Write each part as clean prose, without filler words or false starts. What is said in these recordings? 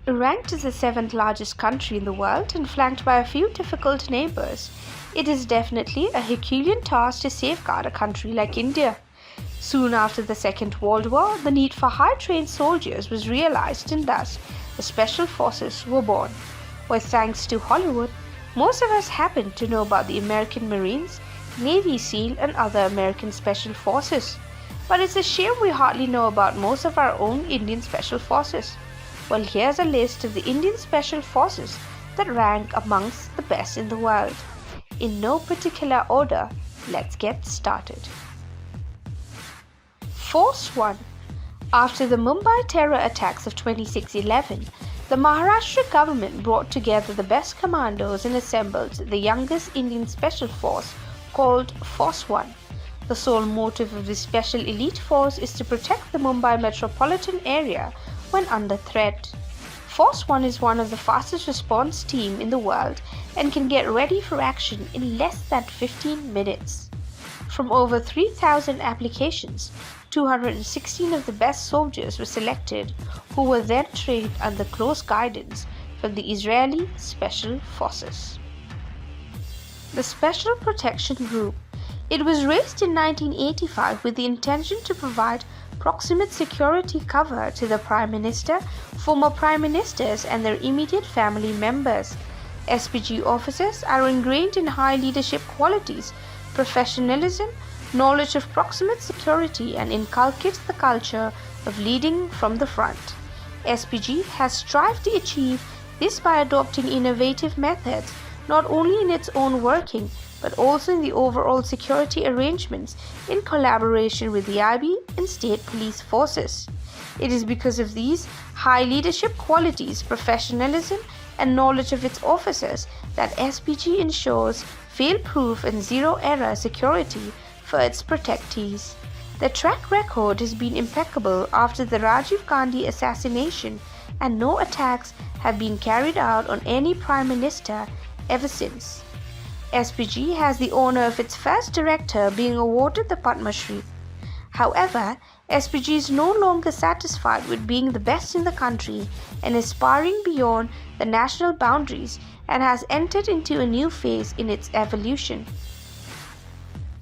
Ranked as the seventh largest country in the world and flanked by a few difficult neighbours, it is definitely a Herculean task to safeguard a country like India. Soon after the Second World War, the need for high-trained soldiers was realized, and thus the Special Forces were born. Well, thanks to Hollywood, most of us happen to know about the American Marines, Navy SEAL, and other American Special Forces. But it's a shame we hardly know about most of our own Indian Special Forces. Well, here's a list of the Indian Special Forces that rank amongst the best in the world. In no particular order, let's get started. Force 1. After the Mumbai terror attacks of 26/11, the Maharashtra government brought together the best commandos and assembled the youngest Indian Special Force called Force 1. The sole motive of this special elite force is to protect the Mumbai metropolitan area when under threat. Force 1 is one of the fastest response team in the world and can get ready for action in less than 15 minutes. From over 3,000 applications, 216 of the best soldiers were selected, who were then trained under close guidance from the Israeli Special Forces. The Special Protection Group. It was raised in 1985 with the intention to provide proximate security cover to the Prime Minister, former Prime Ministers and their immediate family members. SPG officers are ingrained in high leadership qualities, professionalism, knowledge of proximate security, and inculcates the culture of leading from the front. SPG has strived to achieve this by adopting innovative methods not only in its own working but also in the overall security arrangements in collaboration with the IB and state police forces. It is because of these high leadership qualities, professionalism, and knowledge of its officers that SPG ensures fail-proof and zero-error security for its protectees. The track record has been impeccable after the Rajiv Gandhi assassination, and no attacks have been carried out on any Prime Minister ever since. SPG has the honor of its first director being awarded the Padma Shri. However, SPG is no longer satisfied with being the best in the country and aspiring beyond the national boundaries, and has entered into a new phase in its evolution.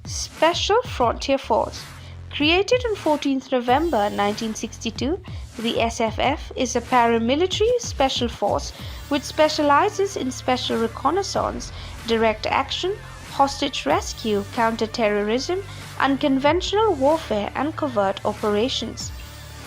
Special Frontier Force. Created on 14th November 1962, the SFF is a paramilitary special force which specializes in special reconnaissance, direct action, hostage rescue, counter-terrorism, unconventional warfare, and covert operations.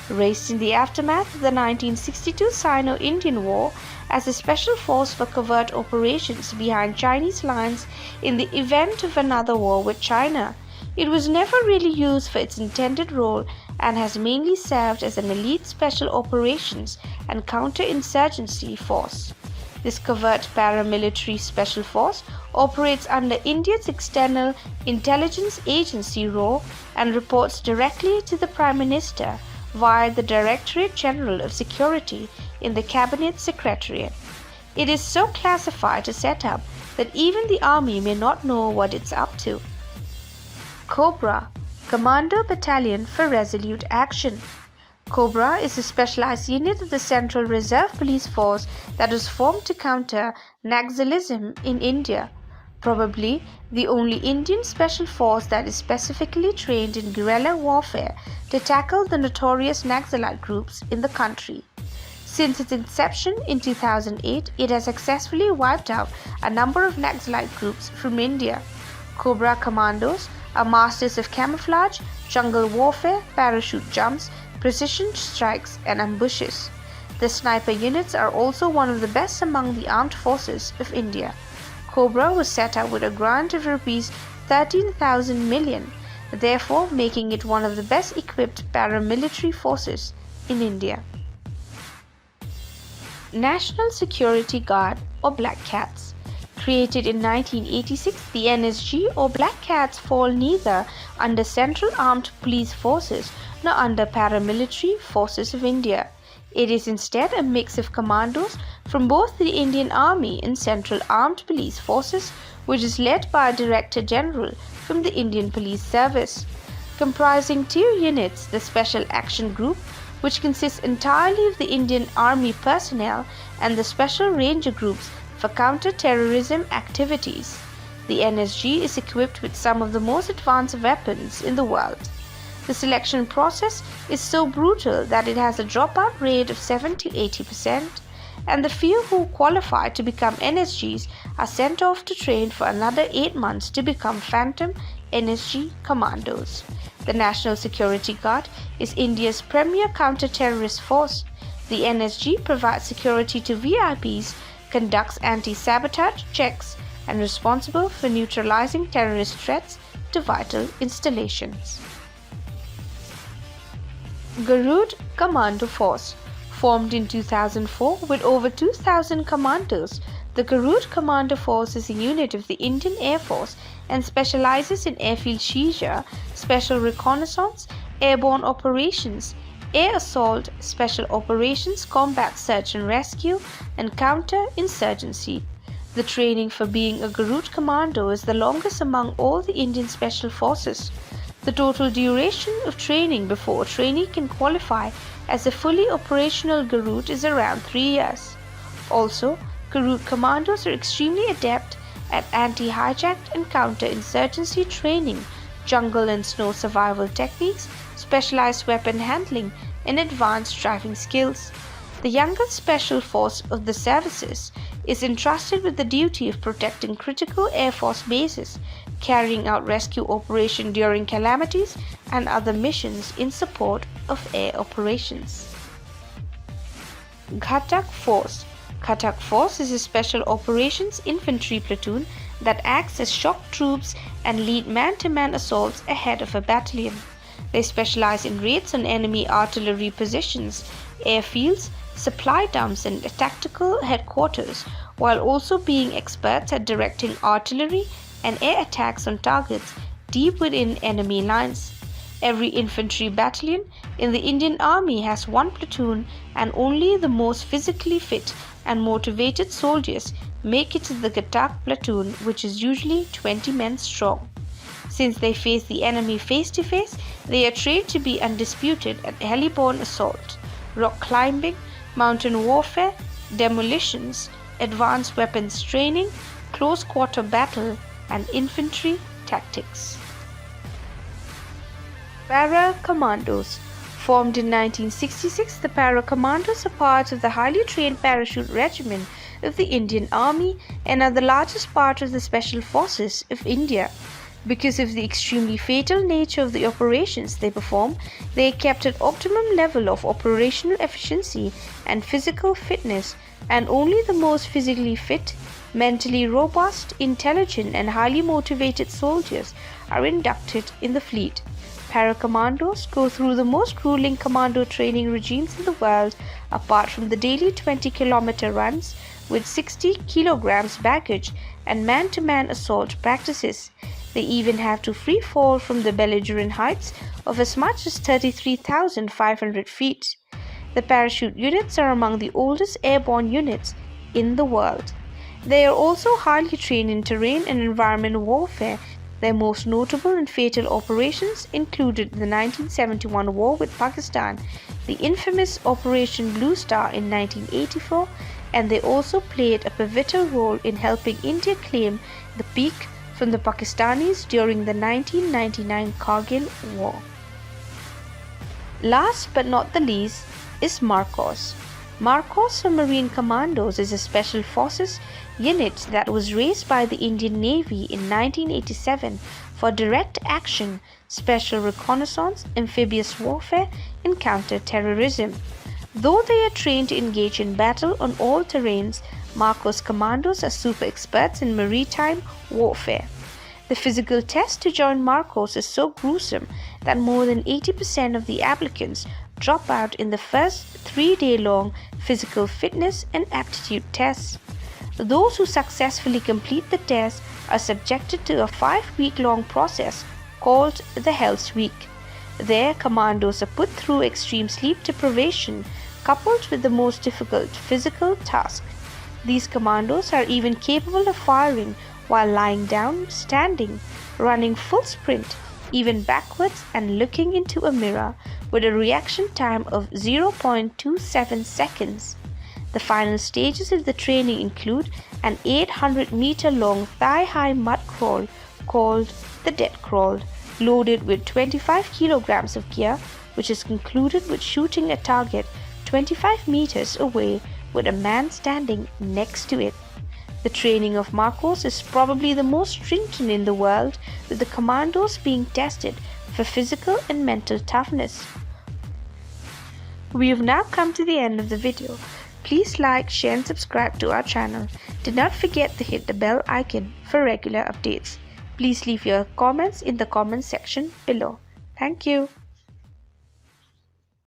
Raised in the aftermath of the 1962 Sino-Indian War as a special force for covert operations behind Chinese lines in the event of another war with China, it was never really used for its intended role and has mainly served as an elite special operations and counter-insurgency force. This covert paramilitary special force operates under India's External Intelligence Agency (RAW) and reports directly to the Prime Minister via the Directorate General of Security in the Cabinet Secretariat. It is so classified to set up that even the army may not know what it's up to. Cobra, Commando Battalion for Resolute Action. Cobra is a specialized unit of the Central Reserve Police Force that was formed to counter Naxalism in India. Probably the only Indian special force that is specifically trained in guerrilla warfare to tackle the notorious Naxalite groups in the country. Since its inception in 2008, it has successfully wiped out a number of Naxalite groups from India. Cobra Commandos are masters of camouflage, jungle warfare, parachute jumps, precision strikes, and ambushes. The sniper units are also one of the best among the armed forces of India. Cobra was set up with a grant of Rs 13,000 million, therefore making it one of the best equipped paramilitary forces in India. National Security Guard or Black Cats. Created in 1986, the NSG or Black Cats fall neither under Central Armed Police Forces nor under paramilitary forces of India. It is instead a mix of commandos from both the Indian Army and Central Armed Police Forces, which is led by a Director General from the Indian Police Service. Comprising two units, the Special Action Group, which consists entirely of the Indian Army personnel and the Special Ranger Groups for counter-terrorism activities. The NSG is equipped with some of the most advanced weapons in the world. The selection process is so brutal that it has a dropout rate of 70-80%, and the few who qualify to become NSGs are sent off to train for another 8 months to become Phantom NSG Commandos. The National Security Guard is India's premier counter-terrorist force. The NSG provides security to VIPs, conducts anti-sabotage checks, and responsible for neutralizing terrorist threats to vital installations. Garud Commando Force. Formed in 2004 with over 2,000 commandos, the Garud Commando Force is a unit of the Indian Air Force and specializes in airfield seizure, special reconnaissance, airborne operations, air assault, special operations, combat search and rescue, and counter-insurgency. The training for being a Garud Commando is the longest among all the Indian Special Forces. The total duration of training before a trainee can qualify as a fully operational Garud is around 3 years. Also, Garud Commandos are extremely adept at anti-hijack and counter-insurgency training, jungle and snow survival techniques, specialized weapon handling, and advanced driving skills. The youngest special force of the services is entrusted with the duty of protecting critical Air Force bases, carrying out rescue operations during calamities, and other missions in support of air operations. Ghatak Force. Ghatak Force is a special operations infantry platoon that acts as shock troops and lead man-to-man assaults ahead of a battalion. They specialize in raids on enemy artillery positions, airfields, supply dumps, and tactical headquarters, while also being experts at directing artillery and air attacks on targets deep within enemy lines. Every infantry battalion in the Indian Army has one platoon, and only the most physically fit and motivated soldiers make it to the Ghatak platoon, which is usually 20 men strong. Since they face the enemy face to face, they are trained to be undisputed at heliborne assault, rock climbing, mountain warfare, demolitions, advanced weapons training, close quarter battle, and infantry tactics. Para Commandos. Formed in 1966, the Para Commandos are part of the highly trained parachute regiment of the Indian Army and are the largest part of the Special Forces of India. Because of the extremely fatal nature of the operations they perform, they are kept at optimum level of operational efficiency and physical fitness, and only the most physically fit, mentally robust, intelligent, and highly motivated soldiers are inducted in the fleet. Paracommandos go through the most grueling commando training regimes in the world, apart from the daily 20-kilometer runs with 60 kilograms baggage and man-to-man assault practices. They even have to free fall from the belligerent heights of as much as 33,500 feet. The parachute units are among the oldest airborne units in the world. They are also highly trained in terrain and environment warfare. Their most notable and fatal operations included the 1971 war with Pakistan, the infamous Operation Blue Star in 1984, and they also played a pivotal role in helping India claim the peak from the Pakistanis during the 1999 Kargil War. Last but not the least is Marcos. Marcos Submarine Commandos is a special forces unit that was raised by the Indian Navy in 1987 for direct action, special reconnaissance, amphibious warfare, and counter-terrorism. Though they are trained to engage in battle on all terrains, Marcos Commandos are super experts in maritime warfare. The physical test to join Marcos is so gruesome that more than 80% of the applicants drop out in the first 3-day-long physical fitness and aptitude tests. Those who successfully complete the test are subjected to a 5-week-long process called the Hell's Week. There, commandos are put through extreme sleep deprivation coupled with the most difficult physical task. These commandos are even capable of firing while lying down, standing, running full sprint, even backwards, and looking into a mirror, with a reaction time of 0.27 seconds. The final stages of the training include an 800-meter-long thigh-high mud crawl called the death crawl, loaded with 25 kilograms of gear, which is concluded with shooting a target 25 meters away with a man standing next to it. The training of Marcos is probably the most stringent in the world, with the Commandos being tested for physical and mental toughness. We have now come to the end of the video. Please like, share and subscribe to our channel. Do not forget to hit the bell icon for regular updates. Please leave your comments in the comment section below. Thank you.